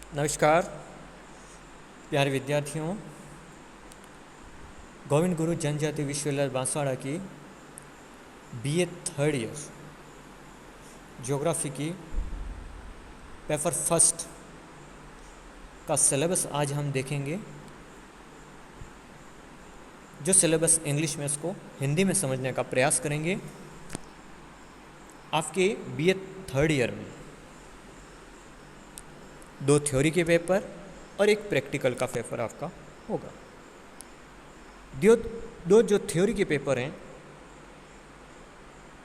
नमस्कार प्यारे विद्यार्थियों। गोविंद गुरु जनजाति विश्वविद्यालय बांसवाड़ा की बीए थर्ड ईयर ज्योग्राफी की पेपर फर्स्ट का सिलेबस आज हम देखेंगे। जो सिलेबस इंग्लिश में उसको हिंदी में समझने का प्रयास करेंगे। आपके बीए थर्ड ईयर में 2 थ्योरी के पेपर और 1 प्रैक्टिकल का पेपर आपका होगा। दो जो थ्योरी के पेपर हैं,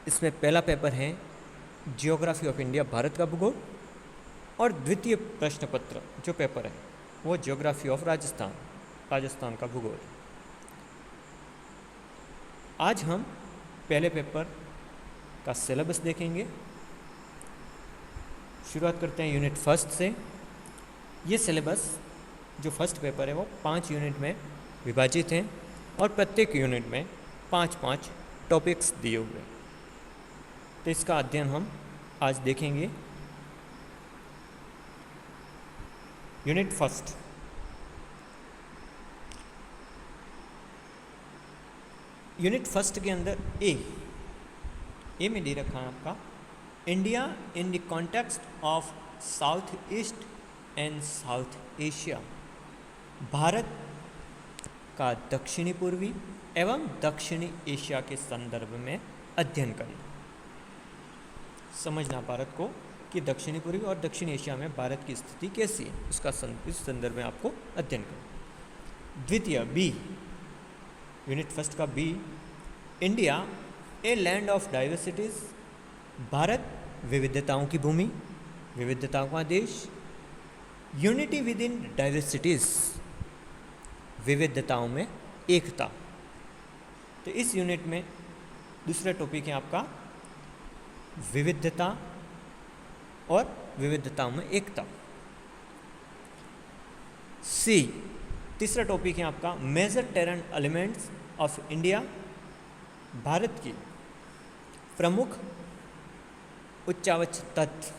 इसमें पहला पेपर है जियोग्राफी ऑफ इंडिया, भारत का भूगोल, और द्वितीय प्रश्न पत्र जो पेपर है वो जियोग्राफी ऑफ राजस्थान का भूगोल। आज हम पहले पेपर का सिलेबस देखेंगे। शुरुआत करते हैं यूनिट फर्स्ट से। ये सिलेबस जो फर्स्ट पेपर है वो 5 यूनिट में विभाजित हैं और प्रत्येक यूनिट में 5-5 टॉपिक्स दिए हुए हैं। तो इसका अध्ययन हम आज देखेंगे। यूनिट फर्स्ट, यूनिट फर्स्ट के अंदर ए में दे रखा है आपका India in the context of south east and south Asia. Bharat का दक्षिणी पूर्वी एवं दक्षिणी एशिया के संदर्भ में अध्ययन करना। समझना भारत को कि दक्षिणी पूर्वी और दक्षिण एशिया में भारत की स्थिति कैसी है, उसका इस संदर्भ में आपको अध्ययन करना। द्वितीय बी, यूनिट फर्स्ट का B, India a land of diversities. Bharat विविधताओं की भूमि, विविधताओं का देश। यूनिटी विद इन डाइवर्सिटीज, विविधताओं में एकता। तो इस यूनिट में दूसरा टॉपिक है आपका विविधता और विविधताओं में एकता। सी, तीसरा टॉपिक है आपका major terrain elements of India. Bharat की प्रमुख उच्चावच तत्व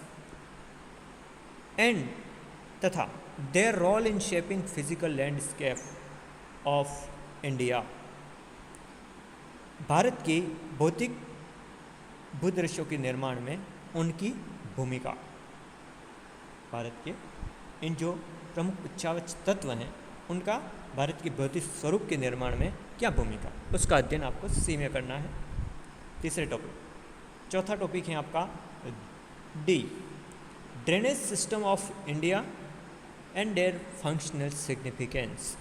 एंड तथा their role in shaping physical landscape of India. Bharat की भौतिक भूदृश्यों के निर्माण में उनकी भूमिका। भारत के इन जो प्रमुख उच्चावच तत्व हैं उनका भारत की भौतिक स्वरूप के निर्माण में क्या भूमिका, उसका अध्ययन आपको सी में करना है। तीसरे टॉपिक। चौथा टॉपिक है आपका D, drainage system of India and their functional significance.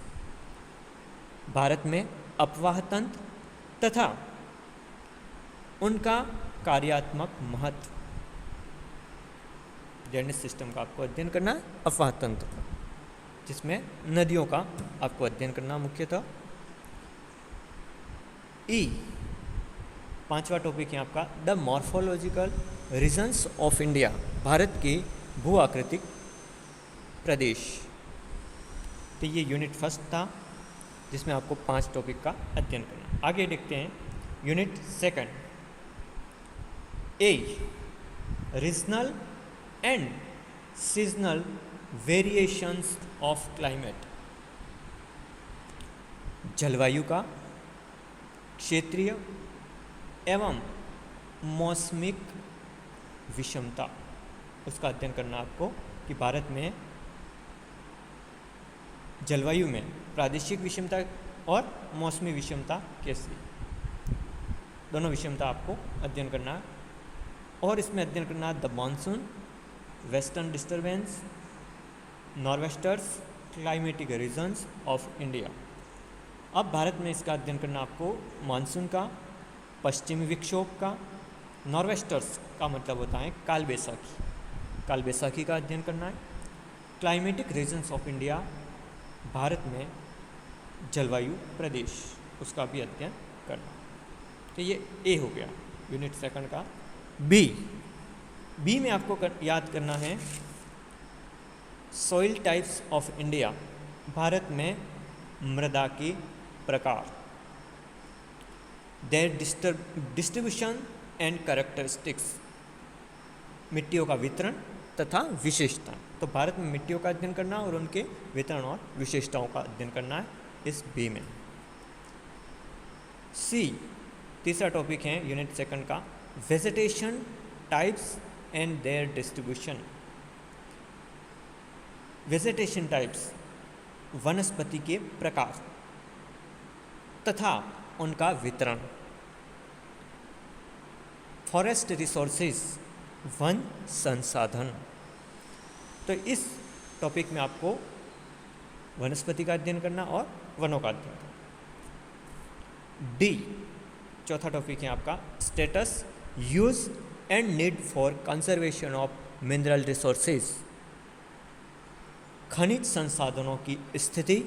Bharat में अपवाह तंत्र तथा उनका कार्यात्मक महत्व। ड्रेनेज सिस्टम का आपको अध्ययन करना है, अपवाह तंत्र का, जिसमें नदियों का आपको अध्ययन करना मुख्यतः। ई, पांचवा टॉपिक है आपका the morphological regions of India. Bharat के भू आकृतिक प्रदेश। तो ये यूनिट फर्स्ट था जिसमें आपको 5 टॉपिक का अध्ययन करना। आगे देखते हैं unit second. A, regional and seasonal variations of climate. जलवायु का क्षेत्रीय एवं मौसमिक विषमता, उसका अध्ययन करना आपको कि भारत में जलवायु में प्रादेशिक विषमता और मौसमी विषमता कैसी, दोनों विषमता आपको अध्ययन करना है। और इसमें अध्ययन करना है the monsoon, western disturbance, norwesters, climatic regions of India. अब भारत में इसका अध्ययन करना आपको मानसून का, पश्चिमी विक्षोभ का, नॉर्वेस्टर्स का मतलब होता है काल बैसाखी का अध्ययन करना है। Climatic regions of India, Bharat में जलवायु प्रदेश, उसका भी अध्ययन करना। तो ये ए हो गया यूनिट सेकंड का। बी में आपको याद करना है soil types of India. Bharat में मृदा के प्रकार, देयर डिस्ट्रीब्यूशन एंड कैरेक्टरिस्टिक्स। मिट्टियों का वितरण तथा विशेषता। तो भारत में मिट्टियों का अध्ययन करना और उनके वितरण और विशेषताओं का अध्ययन करना है इस बी में। सी, तीसरा टॉपिक है यूनिट सेकंड का, vegetation types and there distribution. Vegetation types, वनस्पति के प्रकार तथा उनका वितरण। फॉरेस्ट रिसोर्सेज, वन संसाधन। तो इस टॉपिक में आपको वनस्पति का अध्ययन करना और वनों का अध्ययन करना। डी, चौथा टॉपिक है आपका, status, use and need for conservation of mineral resources. खनिज संसाधनों की स्थिति,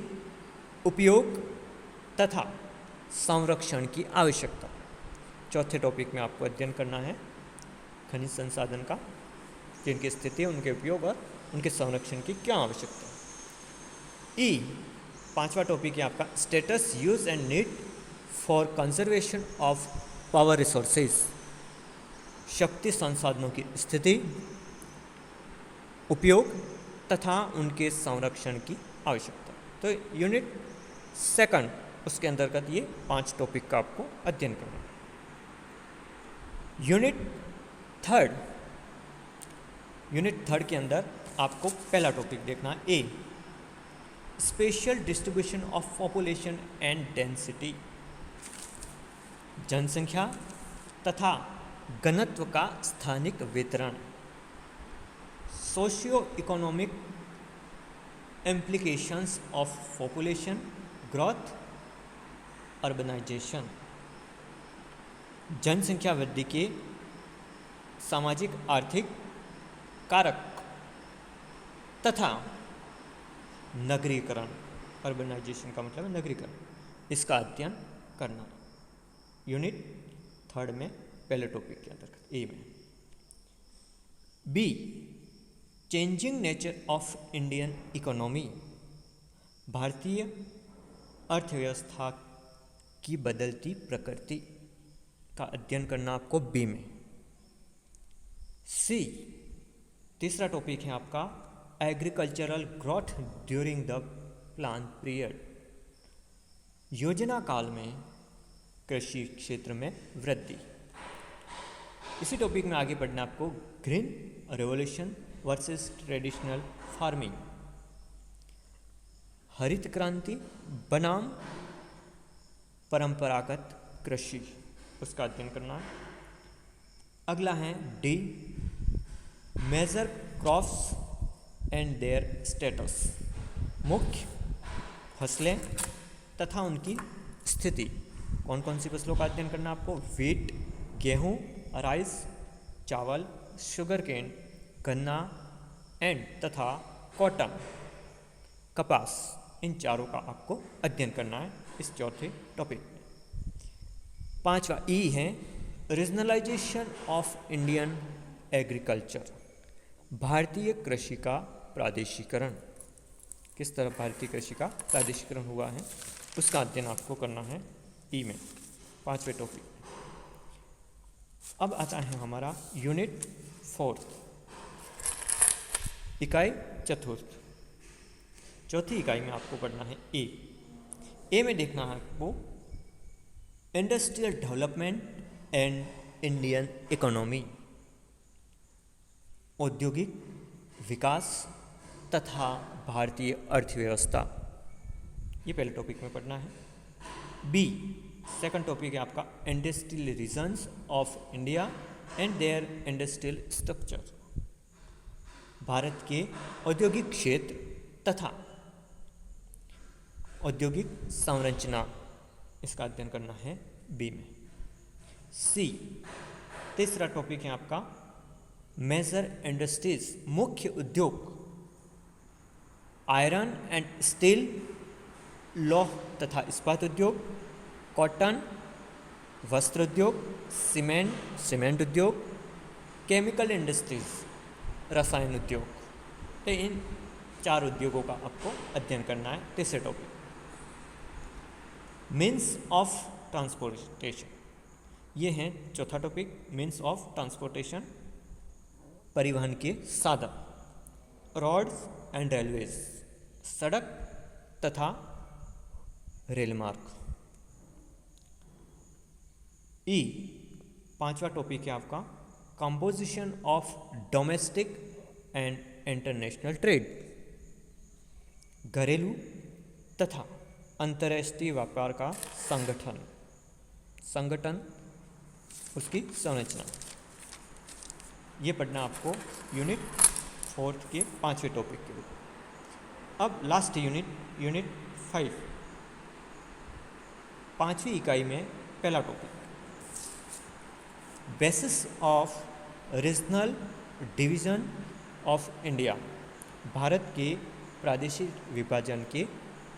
उपयोग तथा संरक्षण की आवश्यकता। चौथे टॉपिक में आपको अध्ययन करना है खनिज संसाधन का, जिनकी स्थिति, उनके उपयोग और उनके संरक्षण की क्या आवश्यकता है। ई, पांचवा टॉपिक है आपका, status, use and need for conservation of power resources. शक्ति संसाधनों की स्थिति, उपयोग तथा उनके संरक्षण की आवश्यकता। तो यूनिट सेकंड, उसके अंतर्गत ये 5 टॉपिक का आपको अध्ययन करना है। यूनिट थर्ड के अंदर आपको पहला टॉपिक देखना है, A, spatial distribution of population and density. जनसंख्या तथा घनत्व का स्थानिक वितरण। Socio economic implications of population growth, urbanisation. जनसंख्या वृद्धि के सामाजिक आर्थिक कारक तथा नगरीकरण, अर्बनाइजेशन का मतलब है नगरीकरण, इसका अध्ययन करना यूनिट थर्ड में पहले टॉपिक के अंतर्गत, ए में। B, changing nature of Indian economy. भारतीय अर्थव्यवस्था की बदलती प्रकृति का अध्ययन करना आपको बी में। सी, तीसरा टॉपिक है आपका, agricultural growth during the plan period. योजना काल में कृषि क्षेत्र में वृद्धि। इसी टॉपिक में आगे बढ़ना आपको, green revolution versus traditional farming. हरित क्रांति बनाम परंपरागत कृषि, उसका अध्ययन करना है। अगला है D, major crops and their status. मुख्य फसलें तथा उनकी स्थिति। कौन कौन सी फसलों का अध्ययन करना आपको, वीट, गेहूं, राइस, चावल, शुगर केन, गन्ना एंड तथा कॉटन, कपास, इन चारों का आपको अध्ययन करना है इस चौथे टॉपिक में। पांचवा ई है, रीजनलाइजेशन ऑफ इंडियन एग्रीकल्चर। भारतीय कृषि का प्रादेशिकरण। किस तरह भारतीय कृषि का प्रादेशिकरण हुआ है, उसका अध्ययन आपको करना है ई में, पांचवें टॉपिक। अब आता है हमारा यूनिट फोर्थ, इकाई चतुर्थ। चौथी इकाई में आपको पढ़ना है ए में देखना है आपको industrial development and Indian economy. औद्योगिक विकास तथा भारतीय अर्थव्यवस्था, ये पहले टॉपिक में पढ़ना है। बी, सेकंड टॉपिक है आपका industrial regions of India and their industrial structure. Bharat के औद्योगिक क्षेत्र तथा औद्योगिक संरचना, इसका अध्ययन करना है बी में। सी, तीसरा टॉपिक है आपका मेजर इंडस्ट्रीज, मुख्य उद्योग। आयरन एंड स्टील, लौह तथा इस्पात उद्योग, कॉटन, वस्त्र उद्योग, सीमेंट उद्योग, केमिकल इंडस्ट्रीज, रसायन उद्योग। तो इन 4 उद्योगों का आपको अध्ययन करना है तीसरे टॉपिक। मीन्स ऑफ ट्रांसपोर्टेशन, ये हैं चौथा टॉपिक, मीन्स ऑफ ट्रांसपोर्टेशन। परिवहन के साधन, रोड्स एंड रेलवेज, सड़क तथा रेल मार्ग। ई, पांचवा टॉपिक है आपका composition of domestic and international trade, घरेलू तथा अंतर्राष्ट्रीय व्यापार का संगठन उसकी संरचना। ये पढ़ना आपको यूनिट 4 के 5वें टॉपिक के लिए। अब लास्ट यूनिट 5, 5वीं इकाई में पहला topic, basis of regional division of India, Bharat के प्रादेशिक विभाजन के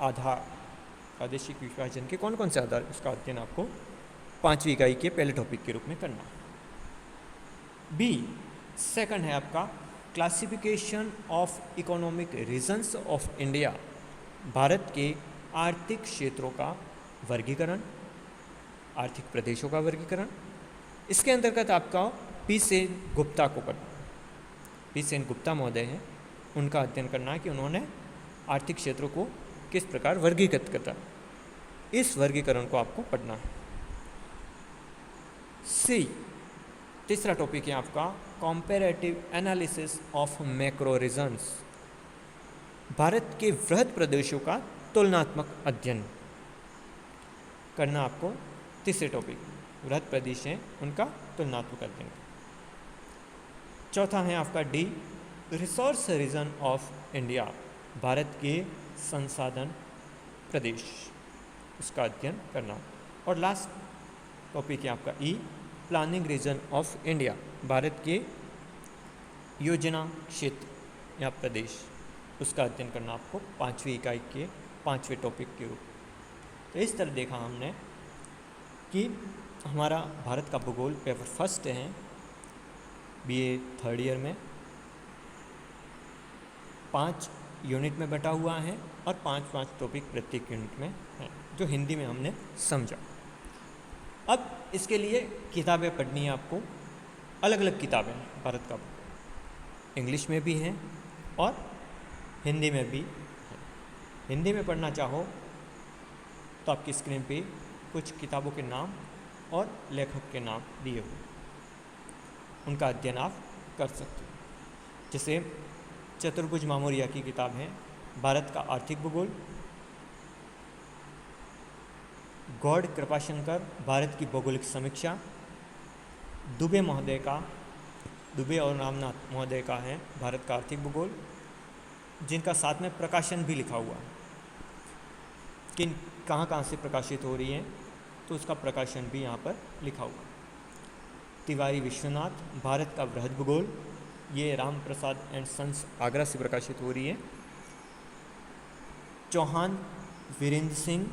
आधार, प्रादेशिक विभाजन के कौन कौन से आधार, उसका अध्ययन आपको 5वीं इकाई के पहले टॉपिक के रूप में करना। बी, सेकंड है आपका classification of economic regions of India, Bharat के आर्थिक क्षेत्रों का वर्गीकरण, आर्थिक प्रदेशों का वर्गीकरण। इसके अंतर्गत आपका पी सेन गुप्ता को करना, पी सेन गुप्ता महोदय हैं, उनका अध्ययन करना है कि उन्होंने आर्थिक क्षेत्रों को किस प्रकार वर्गीकृत करता, इस वर्गीकरण को आपको पढ़ना है। सी, तीसरा टॉपिक है आपका comparative analysis of macro regions, Bharat के वृहद प्रदेशों का तुलनात्मक अध्ययन करना आपको। तीसरे टॉपिक, वृहद प्रदेश हैं उनका तुलनात्मक अध्ययन। चौथा है आपका D, resource region of India, Bharat के संसाधन प्रदेश, उसका अध्ययन करना। और लास्ट टॉपिक है आपका E, planning region of India, Bharat के योजना क्षेत्र या प्रदेश, उसका अध्ययन करना आपको 5वीं इकाई के 5वें टॉपिक के रूप। तो इस तरह देखा हमने कि हमारा भारत का भूगोल पेपर फर्स्ट है बीए 3rd ईयर में, 5 यूनिट में बटा हुआ है और 5-5 टॉपिक प्रत्येक यूनिट में हैं, जो हिंदी में हमने समझा। अब इसके लिए किताबें पढ़नी है आपको, अलग अलग किताबें हैं भारत का भूगोल, इंग्लिश में भी हैं और हिंदी में भी हैं। हिंदी में पढ़ना चाहो तो आपकी स्क्रीन पे कुछ किताबों के नाम और लेखक के नाम दिए हुए, उनका अध्ययन आप कर सकते हो। जैसे चतुर्भुज मामोरिया की किताब है भारत का आर्थिक भूगोल, गौड़ कृपाशंकर भारत की भौगोलिक समीक्षा, दुबे और रामनाथ महोदय का है भारत का आर्थिक भूगोल, जिनका साथ में प्रकाशन भी लिखा हुआ है, किन कहाँ से प्रकाशित हो रही है, तो उसका प्रकाशन भी यहाँ पर लिखा हुआ है। तिवारी विश्वनाथ भारत का वृहद भूगोल, ये राम प्रसाद एंड सन्स आगरा से प्रकाशित हो रही है। चौहान वीरेंद्र सिंह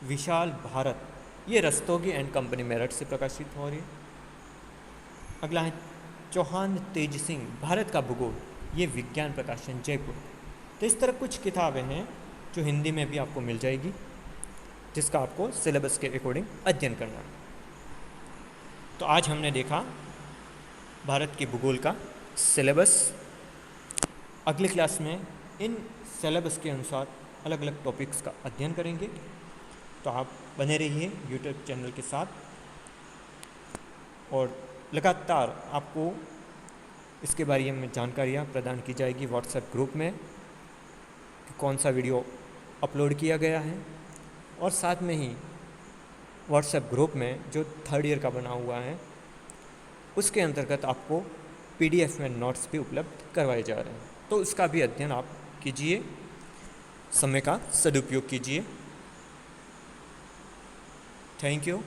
विशाल भारत, ये रस्तोगी एंड कंपनी मेरठ से प्रकाशित हो रही है। अगला है चौहान तेज सिंह भारत का भूगोल, ये विज्ञान प्रकाशन जयपुर। तो इस तरह कुछ किताबें हैं जो हिंदी में भी आपको मिल जाएगी, जिसका आपको सिलेबस के अकॉर्डिंग अध्ययन करना है। तो आज हमने देखा भारत के भूगोल का सिलेबस। अगली क्लास में इन सिलेबस के अनुसार अलग अलग टॉपिक्स का अध्ययन करेंगे। तो आप बने रहिए यूट्यूब चैनल के साथ और लगातार आपको इसके बारे में जानकारियाँ प्रदान की जाएगी व्हाट्सएप ग्रुप में कि कौन सा वीडियो अपलोड किया गया है, और साथ में ही व्हाट्सएप ग्रुप में जो 3rd ईयर का बना हुआ है उसके अंतर्गत आपको PDF में नोट्स भी उपलब्ध करवाए जा रहे हैं। तो उसका भी अध्ययन आप कीजिए, समय का सदुपयोग कीजिए। Thank you.